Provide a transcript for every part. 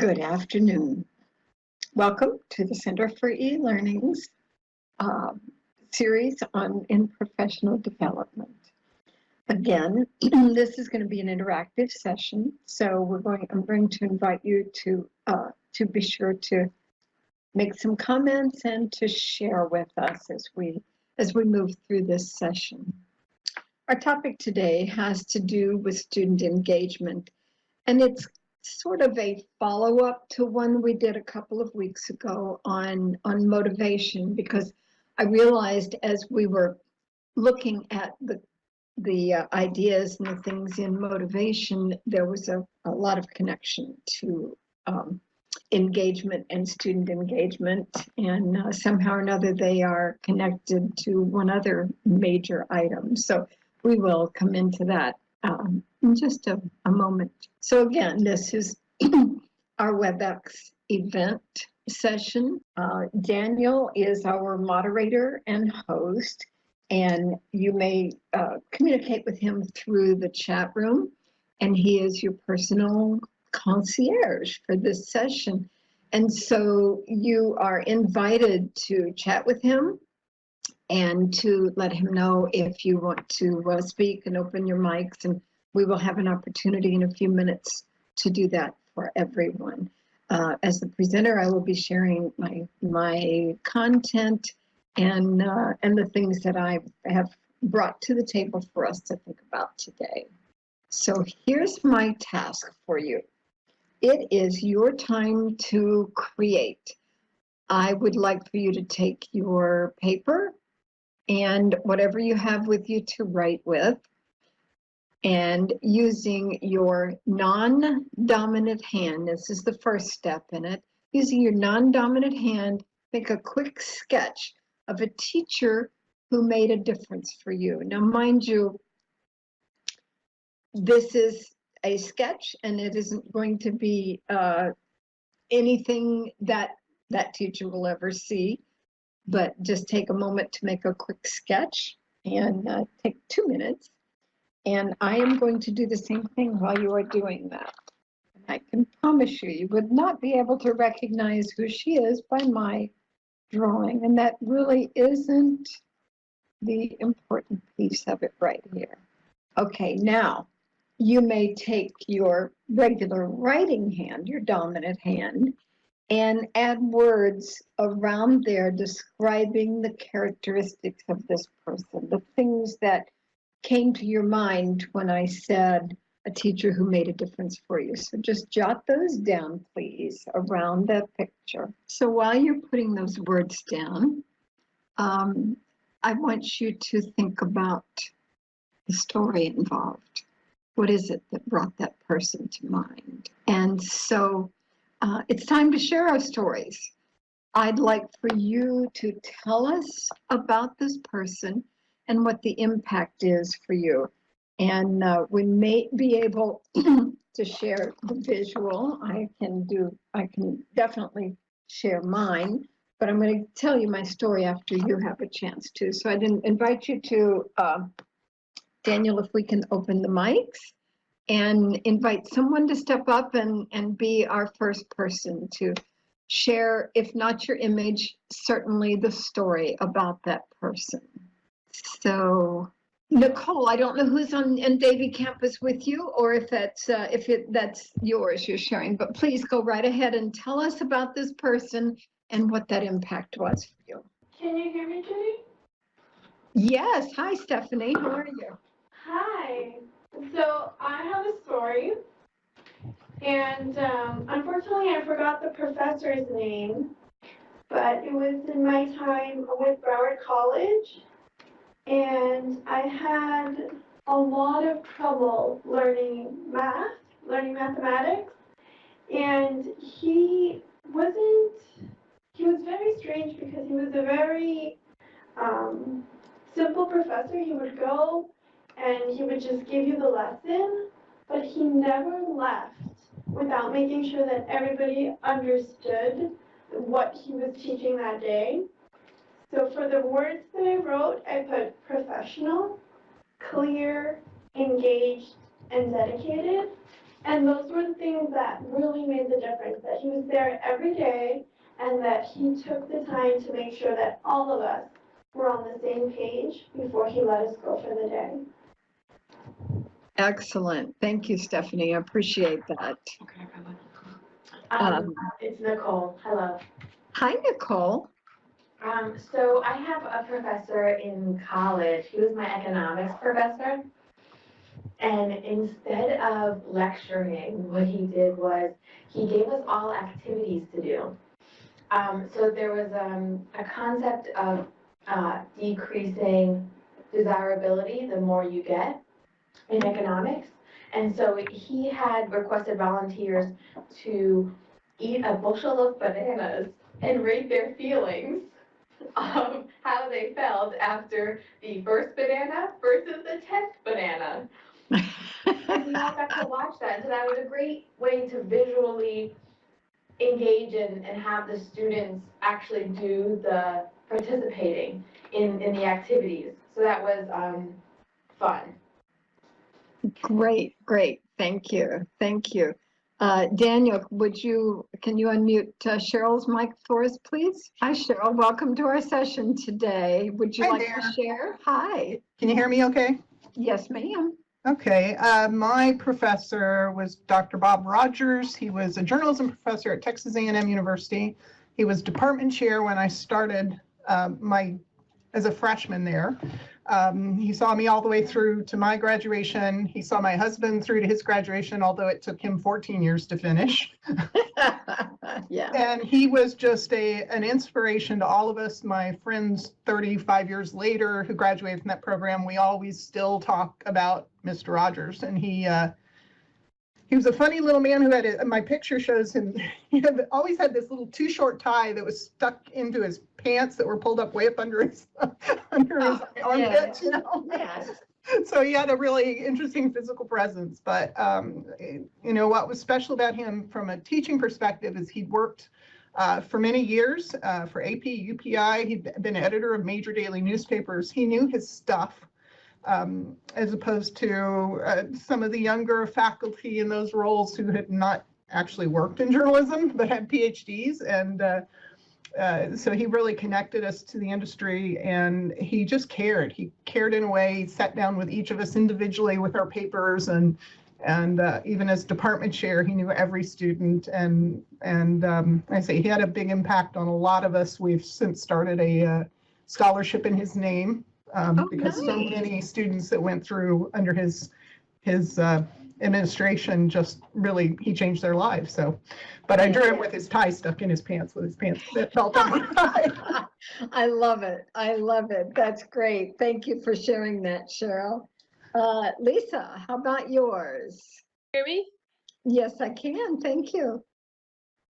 Good afternoon. Welcome to the Center for eLearning's series in professional development. Again, this is going to be an interactive session, so I'm going to invite you to be sure to make some comments and to share with us as we move through this session. Our topic today has to do with student engagement, and it's sort of a follow-up to one we did a couple of weeks ago on motivation, because I realized as we were looking at the ideas and the things in motivation, there was a lot of connection to engagement and student engagement, and somehow or another they are connected to one other major item. So we will come into that in just a moment. So again, this is our WebEx event session. Daniel is our moderator and host, and you may communicate with him through the chat room, and he is your personal concierge for this session. And so you are invited to chat with him and to let him know if you want to speak and open your mics, and we will have an opportunity in a few minutes to do that for everyone. As the presenter, I will be sharing my content and the things that I have brought to the table for us to think about today. So here's my task for you. It is your time to create. I would like for you to take your paper and whatever you have with you to write with, and using your non-dominant hand, this is the first step in it, using your non-dominant hand, make a quick sketch of a teacher who made a difference for you. Now, mind you, this is a sketch and it isn't going to be anything that that teacher will ever see, but just take a moment to make a quick sketch and take 2 minutes. And I am going to do the same thing while you are doing that. And I can promise you, you would not be able to recognize who she is by my drawing. And that really isn't the important piece of it right here. Okay, now you may take your regular writing hand, your dominant hand, and add words around there describing the characteristics of this person, the things that came to your mind when I said a teacher who made a difference for you. So just jot those down, please, around that picture. So while you're putting those words down, I want you to think about the story involved. What is it that brought that person to mind? And so it's time to share our stories. I'd like for you to tell us about this person and what the impact is for you. And we may be able to share the visual. I can definitely share mine, but I'm going to tell you my story after you have a chance to. So I didn't invite you to, Daniel, if we can open the mics and invite someone to step up and be our first person to share, if not your image, certainly the story about that person. So, Nicole, I don't know who's on Davie campus with you, or if that's yours you're sharing, but please go right ahead and tell us about this person and what that impact was for you. Can you hear me, Judy? Yes. Hi, Stephanie. How are you? Hi. So I have a story, and unfortunately I forgot the professor's name, but it was in my time with Broward College. And I had a lot of trouble learning mathematics, and he was very strange because he was a very simple professor. He would go and he would just give you the lesson, but he never left without making sure that everybody understood what he was teaching that day. So for the words that I wrote, I put professional, clear, engaged, and dedicated. And those were the things that really made the difference, that he was there every day and that he took the time to make sure that all of us were on the same page before he let us go for the day. Excellent. Thank you, Stephanie. I appreciate that. It's Nicole. Hello. Hi, Nicole. So I have a professor in college. He was my economics professor. And instead of lecturing, what he did was he gave us all activities to do. So there was a concept of decreasing desirability the more you get in economics. And so he had requested volunteers to eat a bushel of bananas and rate their feelings of how they felt after the first banana versus the 10th banana. And we all got to watch that. So that was a great way to visually engage and have the students actually do the participating in the activities. So that was fun. Great, great. Thank you. Thank you. Daniel, can you unmute Cheryl's mic for us, please? Hi, Cheryl. Welcome to our session today. Would you Hi like there. to share? Hi. Can you hear me okay? Yes, ma'am. Okay, my professor was Dr. Bob Rogers. He was a journalism professor at Texas A&M University. He was department chair when I started as a freshman there. He saw me all the way through to my graduation. He saw my husband through to his graduation, although it took him 14 years to finish. Yeah. And he was just an inspiration to all of us. My friends 35 years later who graduated from that program, we always still talk about Mr. Rogers. And he was a funny little man who had, my picture shows him, he always had this little too short tie that was stuck into his pants that were pulled up way up under his armpit, you know? Yes. So he had a really interesting physical presence, but you know, what was special about him from a teaching perspective is he'd worked for many years for AP, UPI. He'd been editor of major daily newspapers. He knew his stuff, as opposed to some of the younger faculty in those roles who had not actually worked in journalism, but had PhDs. And so he really connected us to the industry, and he just cared. He cared in a way. He sat down with each of us individually with our papers, and even as department chair, he knew every student. And I say he had a big impact on a lot of us. We've since started a scholarship in his name because so many students that went through under his administration just really, he changed their lives. So, but I drew him with his tie stuck in his pants with his pants belt on. I love it. I love it. That's great. Thank you for sharing that, Cheryl. Lisa, how about yours? Hear me? Yes, I can. Thank you.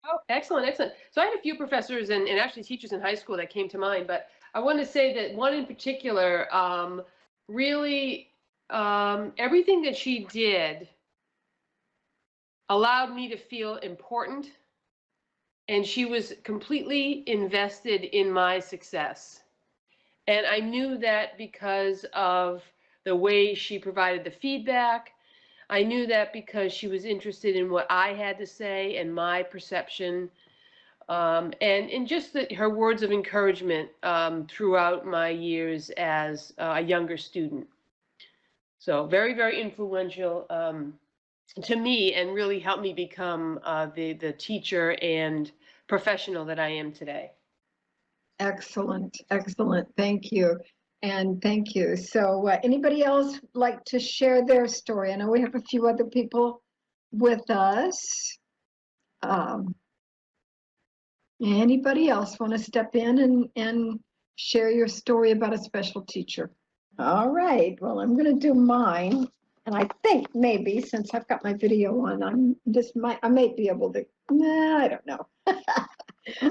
Oh, excellent, excellent. So I had a few professors and actually teachers in high school that came to mind, but I want to say that one in particular really everything that she did allowed me to feel important, and she was completely invested in my success. And I knew that because of the way she provided the feedback. I knew that because she was interested in what I had to say and my perception, and just her words of encouragement throughout my years as a younger student. So very, very influential to me, and really helped me become the teacher and professional that I am today. Excellent. Excellent. Thank you. And thank you. So anybody else like to share their story? I know we have a few other people with us. Anybody else want to step in and share your story about a special teacher? All right. Well, I'm going to do mine. And I think maybe since I've got my video on, I may be able to, I don't know.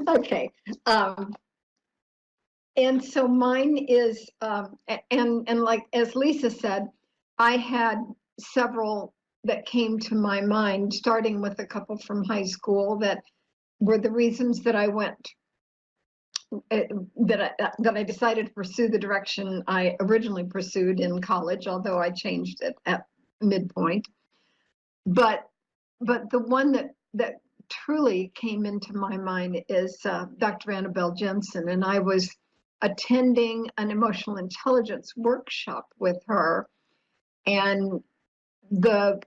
Okay. And so mine is, and like, as Lisa said, I had several that came to my mind, starting with a couple from high school that were the reasons that I went, that I decided to pursue the direction I originally pursued in college, although I changed it at midpoint. But but the one that truly came into my mind is Dr. Annabelle Jensen, and I was attending an emotional intelligence workshop with her, and the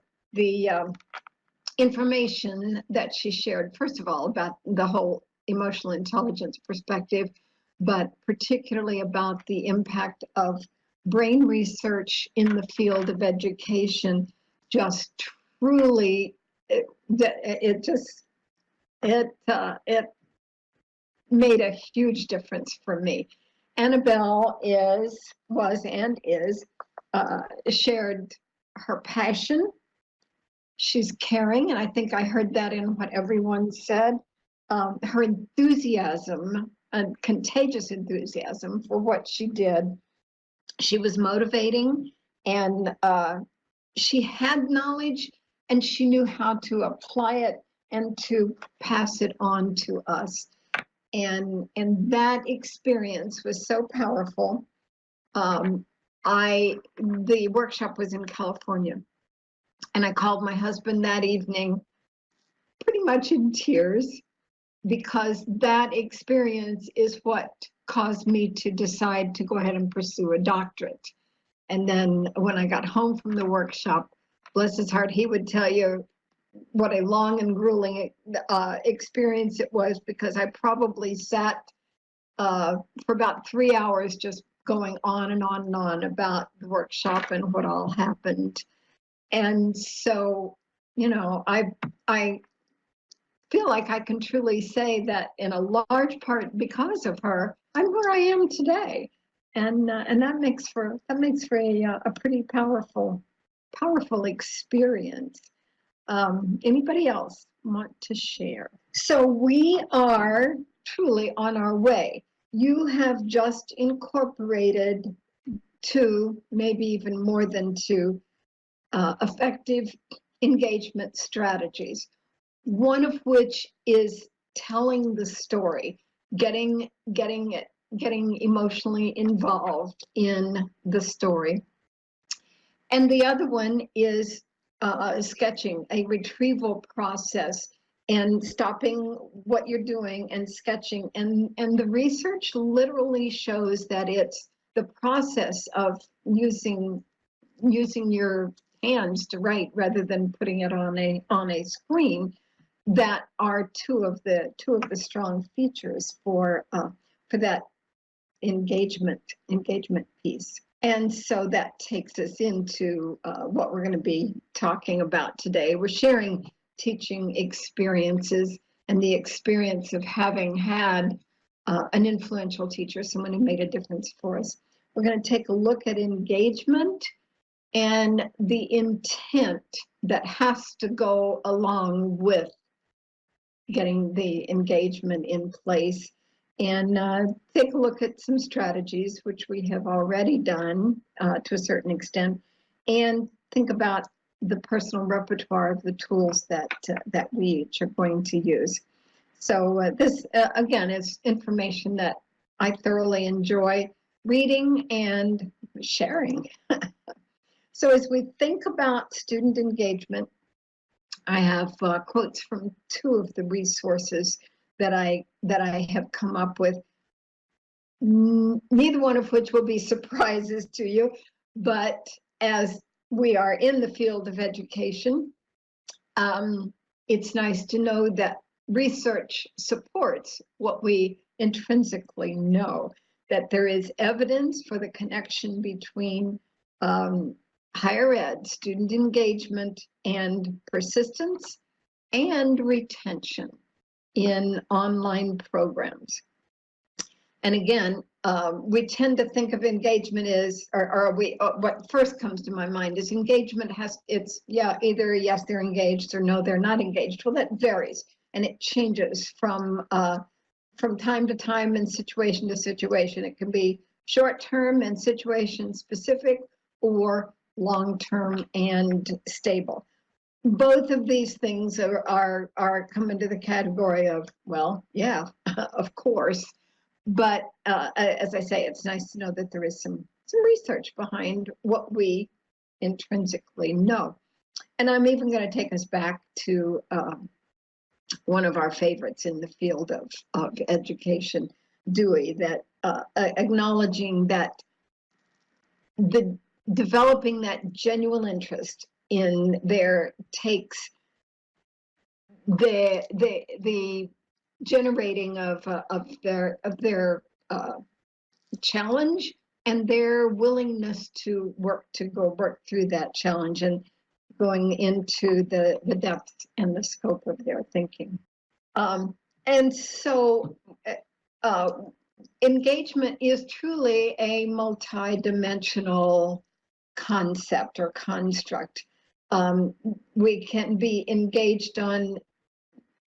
information that she shared, first of all, about the whole emotional intelligence perspective, but particularly about the impact of brain research in the field of education, just truly, it made a huge difference for me. Annabelle was and is shared her passion. She's caring, and I think I heard that in what everyone said. Her enthusiasm, and contagious enthusiasm for what she did. She was motivating, and she had knowledge, and she knew how to apply it and to pass it on to us. And that experience was so powerful. The workshop was in California, and I called my husband that evening pretty much in tears, because that experience is what caused me to decide to go ahead and pursue a doctorate. And then when I got home from the workshop, bless his heart, he would tell you what a long and grueling experience it was, because I probably sat for about 3 hours just going on and on and on about the workshop and what all happened. And so, I feel like I can truly say that in a large part because of her, I'm where I am today. And that makes for a pretty powerful experience. Anybody else want to share? So we are truly on our way. You have just incorporated 2, maybe even more than 2, effective engagement strategies. One of which is telling the story, getting emotionally involved in the story. And the other one is sketching, a retrieval process, and stopping what you're doing and sketching. And the research literally shows that it's the process of using your hands to write rather than putting it on a screen that are two of the strong features for that engagement piece. And so that takes us into what we're going to be talking about today. We're sharing teaching experiences and the experience of having had an influential teacher, someone who made a difference for us. We're going to take a look at engagement and the intent that has to go along with getting the engagement in place, and take a look at some strategies, which we have already done to a certain extent, and think about the personal repertoire of the tools that we each are going to use. So this, again, is information that I thoroughly enjoy reading and sharing. So as we think about student engagement, I have quotes from 2 of the resources that I have come up with, neither one of which will be surprises to you, but as we are in the field of education, it's nice to know that research supports what we intrinsically know, that there is evidence for the connection between higher ed, student engagement, and persistence and retention in online programs. And again, we tend to think of engagement as, what first comes to my mind is engagement either yes, they're engaged, or no, they're not engaged. Well, that varies, and it changes from time to time and situation to situation. It can be short-term and situation specific, or long-term and stable. Both of these things are come into the category of, well, yeah, of course. But as I say, it's nice to know that there is some research behind what we intrinsically know. And I'm even going to take us back to one of our favorites in the field of education, Dewey, that acknowledging that the developing that genuine interest in their takes the generating of their challenge and their willingness to work through that challenge and going into the depth and the scope of their thinking. And so engagement is truly a multi-dimensional concept or construct. We can be engaged on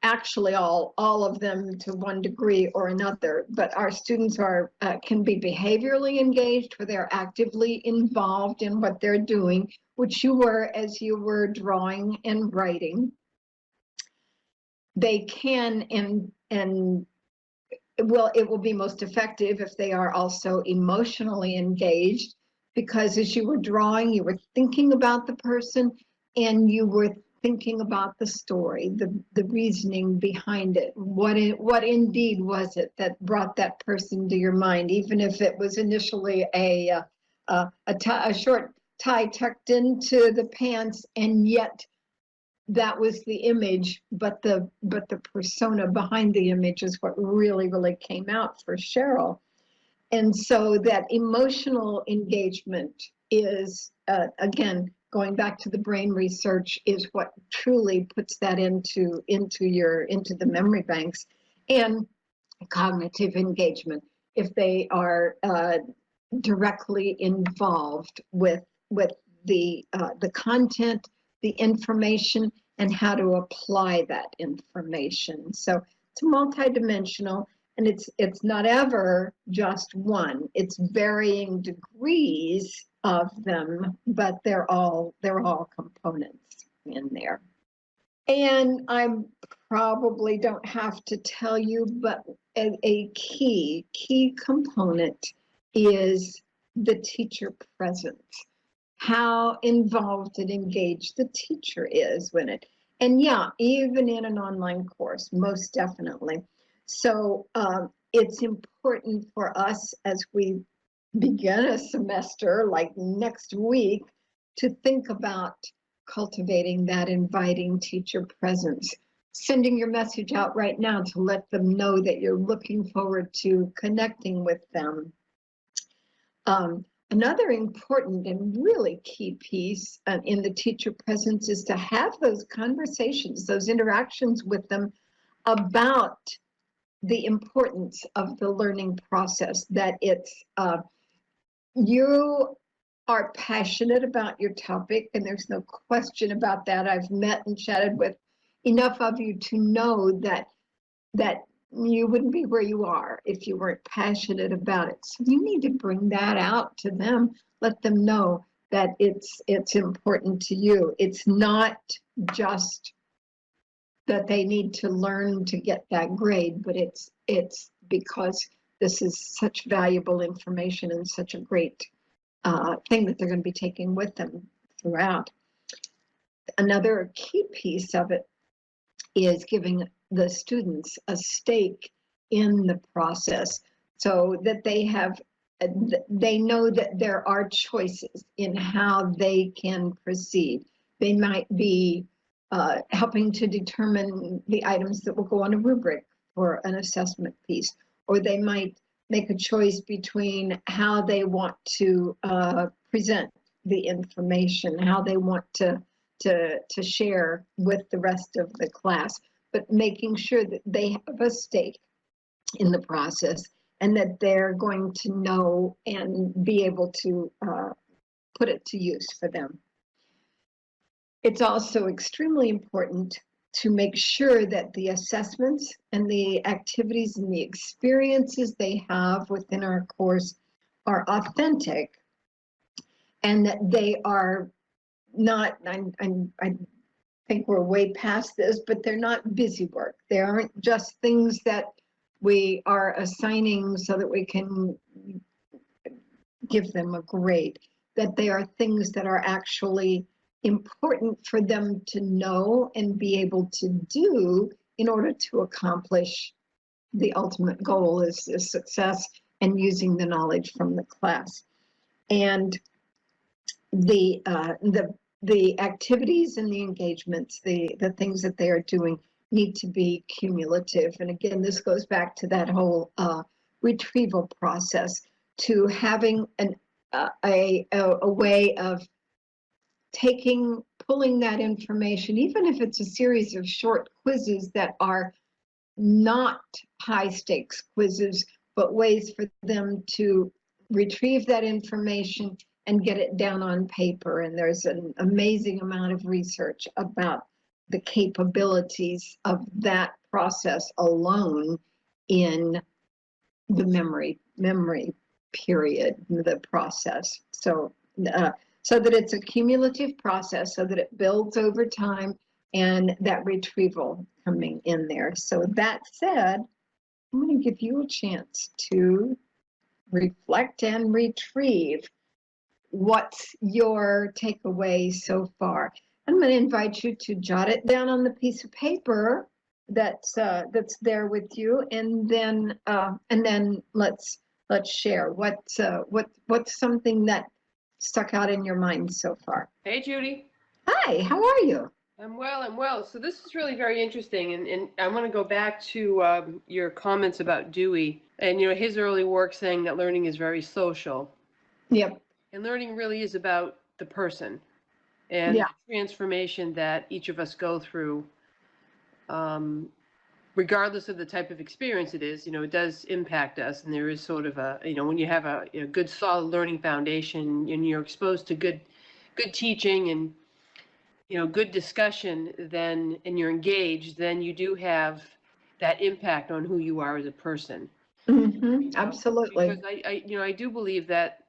actually all of them to one degree or another, but our students are can be behaviorally engaged, where they're actively involved in what they're doing, which you were as you were drawing and writing. They can and it will be most effective if they are also emotionally engaged, because as you were drawing, you were thinking about the person and you were thinking about the story, the reasoning behind it. What indeed was it that brought that person to your mind, even if it was initially a short tie tucked into the pants, and yet that was the image, but the persona behind the image is what really came out for Cheryl. And so that emotional engagement is, again, going back to the brain research, is what truly puts that into the memory banks. And cognitive engagement, if they are directly involved with the content, the information, and how to apply that information. So it's multidimensional, and it's not ever just one. It's varying degrees of them, but they're all components in there. And I probably don't have to tell you, but a key component is the teacher presence. How involved and engaged the teacher is with it. And yeah, even in an online course, most definitely. So it's important for us as we begin a semester like next week to think about cultivating that inviting teacher presence. Sending your message out right now to let them know that you're looking forward to connecting with them. Another important and really key piece in the teacher presence is to have those conversations, those interactions with them about the importance of the learning process, that it's, you are passionate about your topic, and there's no question about that. I've met and chatted with enough of you to know that you wouldn't be where you are if you weren't passionate about it. So you need to bring that out to them, let them know that it's important to you. It's not just that they need to learn to get that grade, but it's because this is such valuable information and such a great thing that they're going to be taking with them throughout. Another key piece of it is giving the students a stake in the process, so that they know that there are choices in how they can proceed. They might be helping to determine the items that will go on a rubric for an assessment piece, or they might make a choice between how they want to present the information, how they want to share with the rest of the class, but making sure that they have a stake in the process and that they're going to know and be able to put it to use for them. It's also extremely important to make sure that the assessments and the activities and the experiences they have within our course are authentic, and that they are not, I think we're way past this, but they're not busy work. They aren't just things that we are assigning so that we can give them a grade, that they are things that are actually important for them to know and be able to do in order to accomplish the ultimate goal is success and using the knowledge from the class. And the activities and the engagements, the things that they are doing need to be cumulative. And again, this goes back to that whole retrieval process, to having a way of pulling that information, even if it's a series of short quizzes that are not high stakes quizzes, but ways for them to retrieve that information and get it down on paper. And there's an amazing amount of research about the capabilities of that process alone in the memory period, the process. So that it's a cumulative process, so that it builds over time, and that retrieval coming in there. So that said, I'm going to give you a chance to reflect and retrieve what's your takeaway so far. I'm going to invite you to jot it down on the piece of paper that's there with you, and then let's share what's something that stuck out in your mind so far. Hey, Judy. Hi, how are you? I'm well. So this is really very interesting, and I want to go back to your comments about Dewey and his early work saying that learning is very social. Yep. And learning really is about the person and the transformation that each of us go through, regardless of the type of experience it is. It does impact us, and there is sort of a when you have a good solid learning foundation and you're exposed to good teaching and good discussion, then, and you're engaged, then you do have that impact on who you are as a person. Mm-hmm. Absolutely. Because I do believe that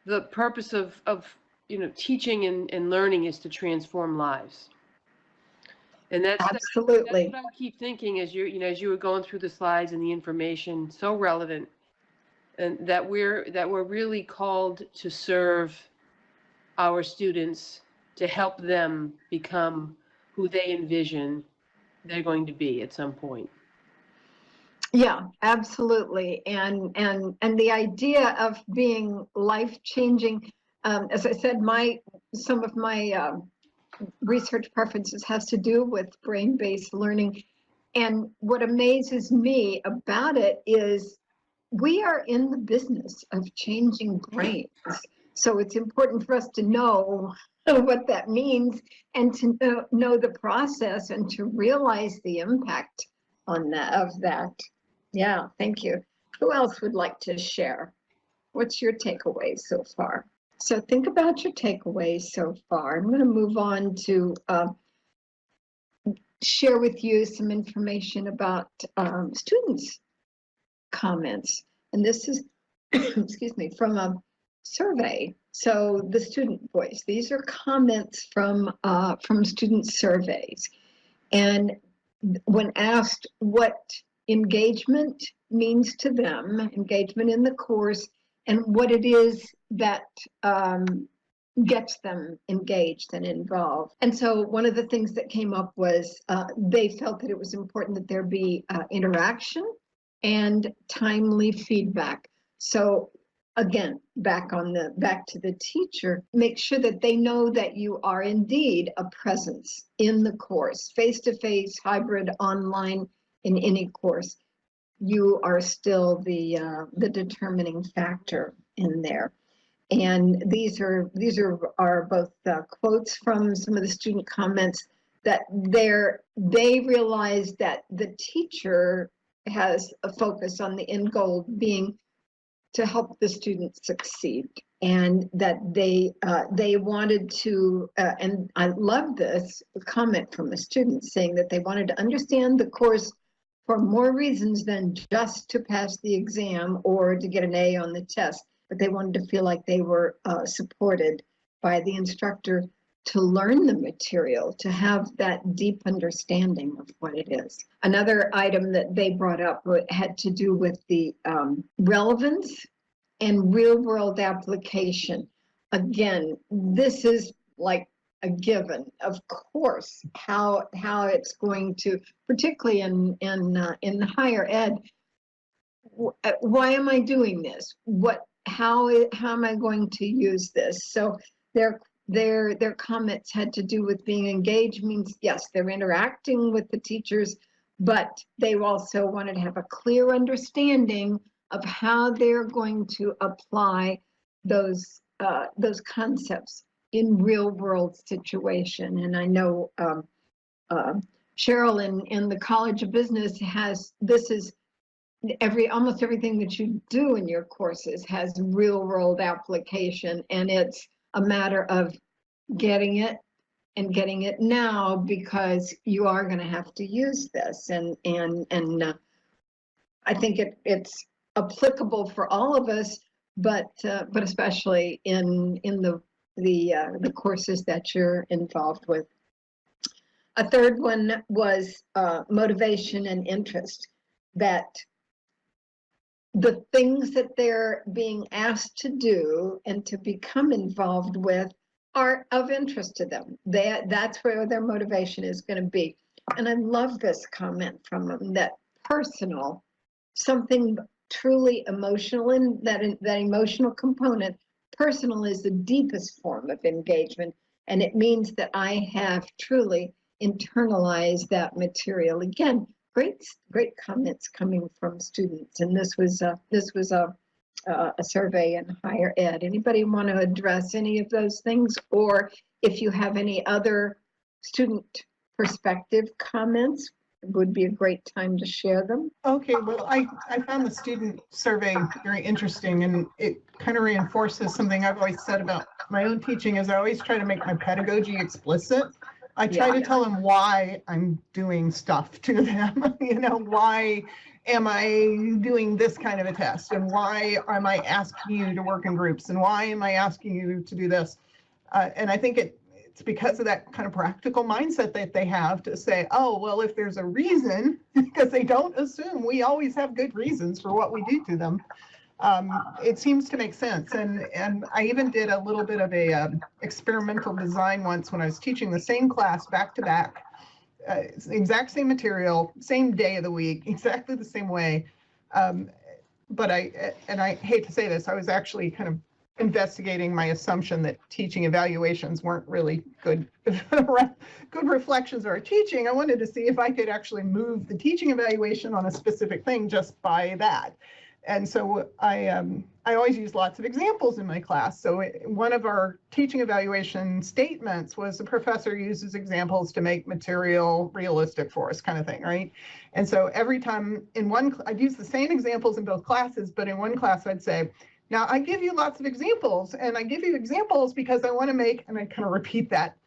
the purpose of teaching and learning is to transform lives. And that's absolutely that's what I keep thinking as you were going through the slides and the information, so relevant, and that we're really called to serve our students, to help them become who they envision they're going to be at some point. Yeah, absolutely. And the idea of being life-changing, as I said, some of my research preferences has to do with brain-based learning. And what amazes me about it is we are in the business of changing brains. So it's important for us to know what that means, and to know the process, and to realize the impact of that. Yeah, thank you. Who else would like to share? What's your takeaway so far? So think about your takeaways so far. I'm going to move on to share with you some information about students' comments. And this is, excuse me, from a survey. So the student voice. These are comments from student surveys. And when asked what engagement means to them, engagement in the course, and what it is that gets them engaged and involved. And so one of the things that came up was they felt that it was important that there be interaction and timely feedback. So again, back to the teacher, make sure that they know that you are indeed a presence in the course, face-to-face, hybrid, online, in any course. You are still the determining factor in there. And these are both quotes from some of the student comments, that they realize that the teacher has a focus on the end goal being to help the students succeed, and that they wanted to, and I love this comment from a student saying that they wanted to understand the course for more reasons than just to pass the exam or to get an A on the test, but they wanted to feel like they were supported by the instructor to learn the material, to have that deep understanding of what it is. Another item that they brought up had to do with the relevance and real-world application. Again, this is like a given. Of course, how it's going to, particularly in higher ed, why am I doing this? How am I going to use this? So their comments had to do with being engaged, means yes, they're interacting with the teachers, but they also wanted to have a clear understanding of how they're going to apply those concepts in real world situation. And I know Cheryl in the College of Business has, this is almost everything that you do in your courses has real world application, and it's a matter of getting it and getting it now, because you are going to have to use this, and I think it's applicable for all of us, but especially in the courses that you're involved with. A third one was motivation and interest, that the things that they're being asked to do and to become involved with are of interest to them. That's where their motivation is going to be. And I love this comment from them, that personal, something truly emotional, and that emotional component, personal is the deepest form of engagement. And it means that I have truly internalized that material. Again, great comments coming from students. And this was a survey in higher ed. Anybody want to address any of those things? Or if you have any other student perspective comments, it would be a great time to share them. Okay, well, I found the student survey very interesting, and it kind of reinforces something I've always said about my own teaching, is I always try to make my pedagogy explicit. I try to tell them why I'm doing stuff to them. You know, why am I doing this kind of a test? And why am I asking you to work in groups? And why am I asking you to do this? And I think it's because of that kind of practical mindset that they have to say, oh, well, if there's a reason, because they don't assume we always have good reasons for what we do to them. It seems to make sense. And I even did a little bit of a experimental design once when I was teaching the same class back to back, exact same material, same day of the week, exactly the same way. But I hate to say this, I was actually kind of investigating my assumption that teaching evaluations weren't really good reflections of our teaching. I wanted to see if I could actually move the teaching evaluation on a specific thing just by that. And so I always use lots of examples in my class. So one of our teaching evaluation statements was the professor uses examples to make material realistic for us, kind of thing, right? And so every time I'd use the same examples in both classes, but in one class I'd say, now I give you lots of examples, and I give you examples because I want to make, and I kind of repeat that.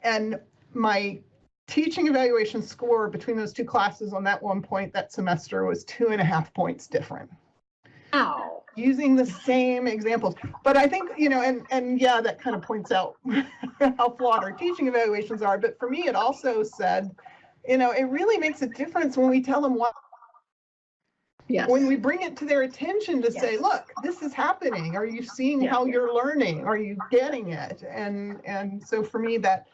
And my teaching evaluation score between those two classes on that one point that semester was 2.5 points different. Ow. Using the same examples. But I think, you know, and yeah, that kind of points out how flawed our teaching evaluations are. But for me, it also said, you know, it really makes a difference when we tell them what, yes, when we bring it to their attention to say, look, this is happening. Are you seeing how you're learning? Are you getting it? And so for me, that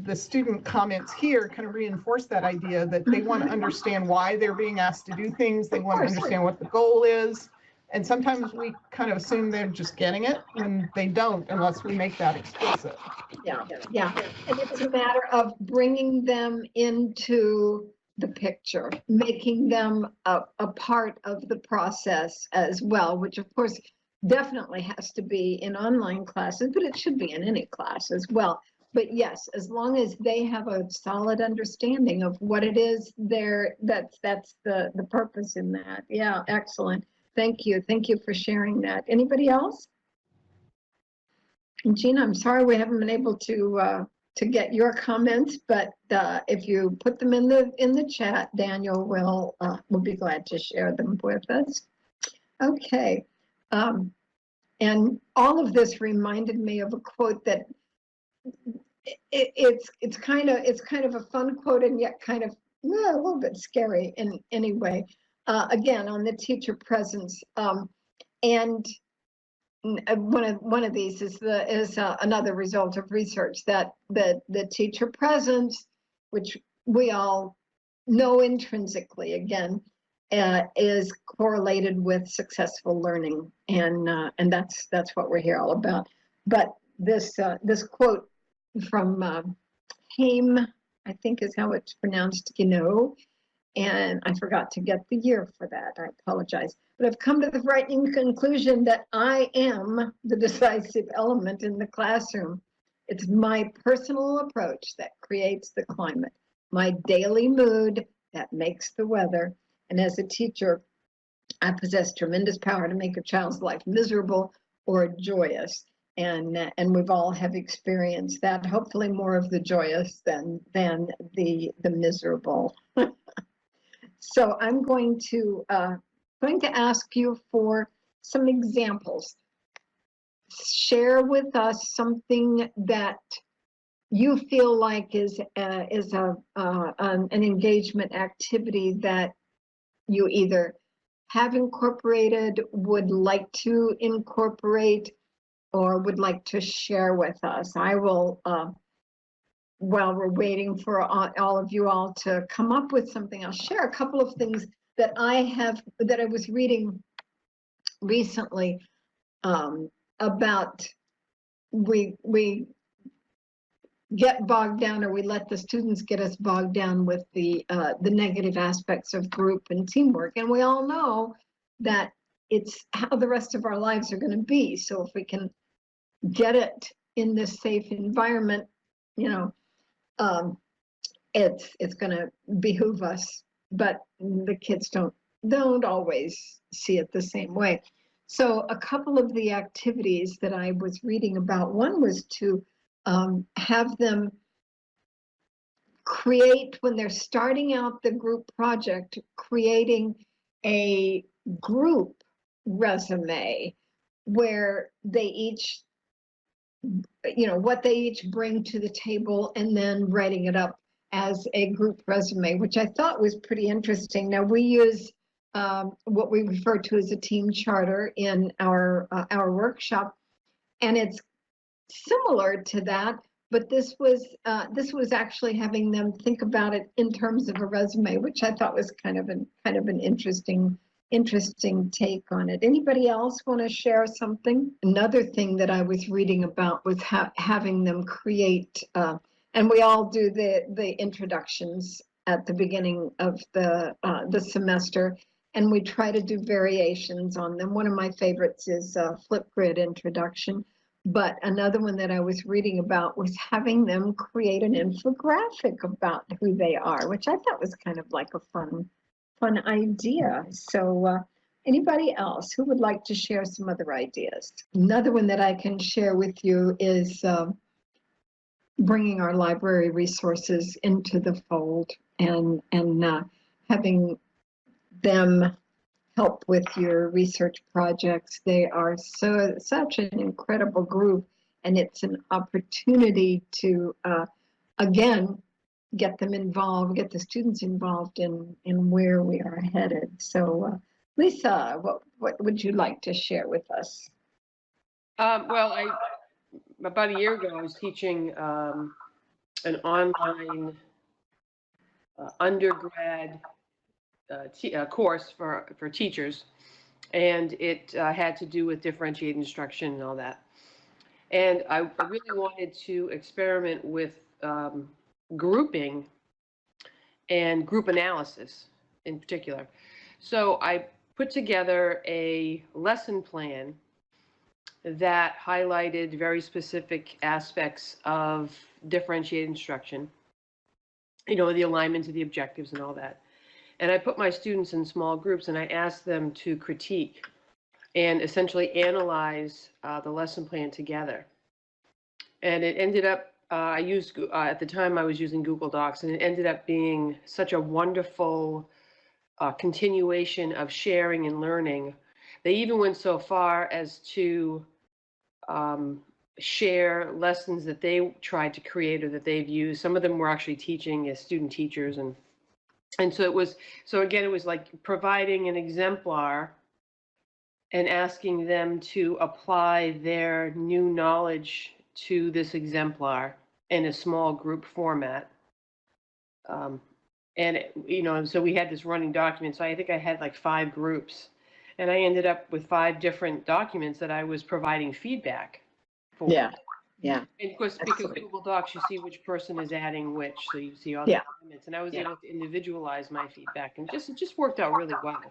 the student comments here kind of reinforce that idea that they want to understand why they're being asked to do things. They want to understand what the goal is. And sometimes we kind of assume they're just getting it, and they don't unless we make that explicit. Yeah. And it's a matter of bringing them into the picture, making them a part of the process as well, which of course definitely has to be in online classes, but it should be in any class as well. But yes, as long as they have a solid understanding of what it is that's the purpose in that. Yeah, excellent. Thank you for sharing that. Anybody else? And Gina, I'm sorry we haven't been able to get your comments, but if you put them in the chat, Daniel will be glad to share them with us. Okay, and all of this reminded me of a quote that it's kind of a fun quote, and yet kind of a little bit scary in any way. Again, on the teacher presence, and one of these is another result of research that the teacher presence, which we all know intrinsically again, is correlated with successful learning, and that's what we're here all about. But this quote from Haim, I think is how it's pronounced, and I forgot to get the year for that. I apologize. But I've come to the frightening conclusion that I am the decisive element in the classroom. It's my personal approach that creates the climate, my daily mood that makes the weather. And as a teacher, I possess tremendous power to make a child's life miserable or joyous. And we've all have experienced that, hopefully more of the joyous than the miserable. So I'm going to ask you for some examples. Share with us something that you feel like is an engagement activity that you either have incorporated, would like to incorporate, or would like to share with us. I will. While we're waiting for all of you all to come up with something, I'll share a couple of things that I was reading recently about we get bogged down, or we let the students get us bogged down with the negative aspects of group and teamwork, and we all know that it's how the rest of our lives are going to be. So if we can get it in this safe environment, it's going to behoove us, but the kids don't always see it the same way. So a couple of the activities that I was reading about, one was to have them create, when they're starting out the group project, creating a group resume where they each, what they each bring to the table, and then writing it up as a group resume, which I thought was pretty interesting. Now we use what we refer to as a team charter in our workshop, and it's similar to that, but this was actually having them think about it in terms of a resume, which I thought was kind of an interesting take on it. Anybody else want to share something? Another thing that I was reading about was having them create, and we all do the introductions at the beginning of the semester, and we try to do variations on them. One of my favorites is Flipgrid introduction. But another one that I was reading about was having them create an infographic about who they are, which I thought was kind of like a fun idea. So anybody else who would like to share some other ideas? Another one that I can share with you is bringing our library resources into the fold, and having them help with your research projects. They are such an incredible group, and it's an opportunity to again get them involved, get the students involved in where we are headed. So Lisa, what would you like to share with us? Well, about a year ago, I was teaching an online undergrad course for teachers, and it had to do with differentiated instruction and all that. And I really wanted to experiment with grouping and group analysis in particular. So I put together a lesson plan that highlighted very specific aspects of differentiated instruction, the alignment to the objectives and all that. And I put my students in small groups, and I asked them to critique and essentially analyze the lesson plan together. And it ended up, at the time I was using Google Docs, and it ended up being such a wonderful continuation of sharing and learning. They even went so far as to share lessons that they tried to create or that they've used. Some of them were actually teaching as student teachers, and so it was like providing an exemplar and asking them to apply their new knowledge to this exemplar in a small group format. So we had this running document. So I think I had like 5 groups, and I ended up with 5 different documents that I was providing feedback for. Yeah. Yeah. And of course, because Excellent. Google Docs, you see which person is adding which, so you see all Yeah. the comments, and I was Yeah. able to individualize my feedback, and it just worked out really well.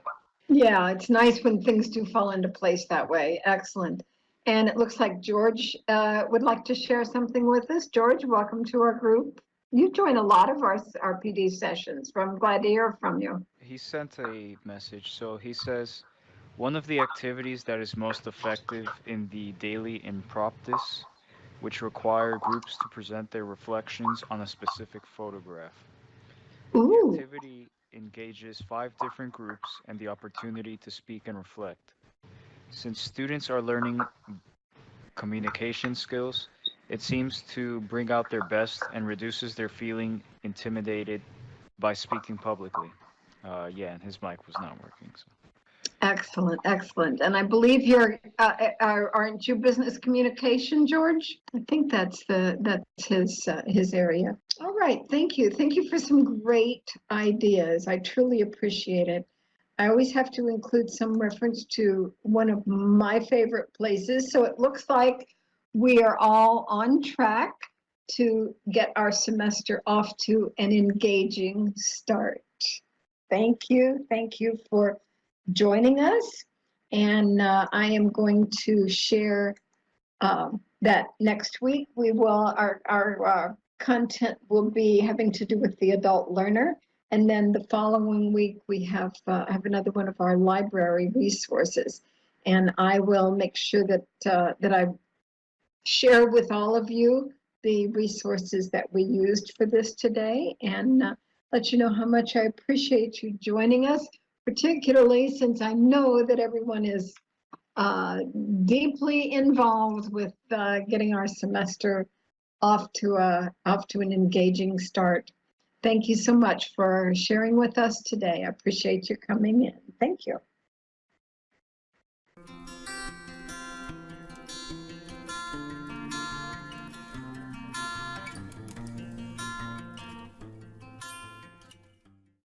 Yeah, it's nice when things do fall into place that way. Excellent. And it looks like George would like to share something with us. George, welcome to our group. You join a lot of our PD sessions. I'm glad to hear from you. He sent a message. So he says, one of the activities that is most effective in the daily impromptus, which require groups to present their reflections on a specific photograph. The Ooh, activity engages 5 different groups and the opportunity to speak and reflect. Since students are learning communication skills, it seems to bring out their best and reduces their feeling intimidated by speaking publicly. Yeah, and his mic was not working. So. excellent, excellent. And I believe aren't you business communication, George? I think that's his area. All right, thank you. Thank you for some great ideas. I truly appreciate it. I always have to include some reference to one of my favorite places. So it looks like we are all on track to get our semester off to an engaging start. Thank you. Thank you for joining us. And I am going to share that next week our content will be having to do with the adult learner. And then the following week, we have another one of our library resources. And I will make sure that I share with all of you the resources that we used for this today, and let you know how much I appreciate you joining us, particularly since I know that everyone is deeply involved with getting our semester off to an engaging start. Thank you so much for sharing with us today. I appreciate you coming in. Thank you.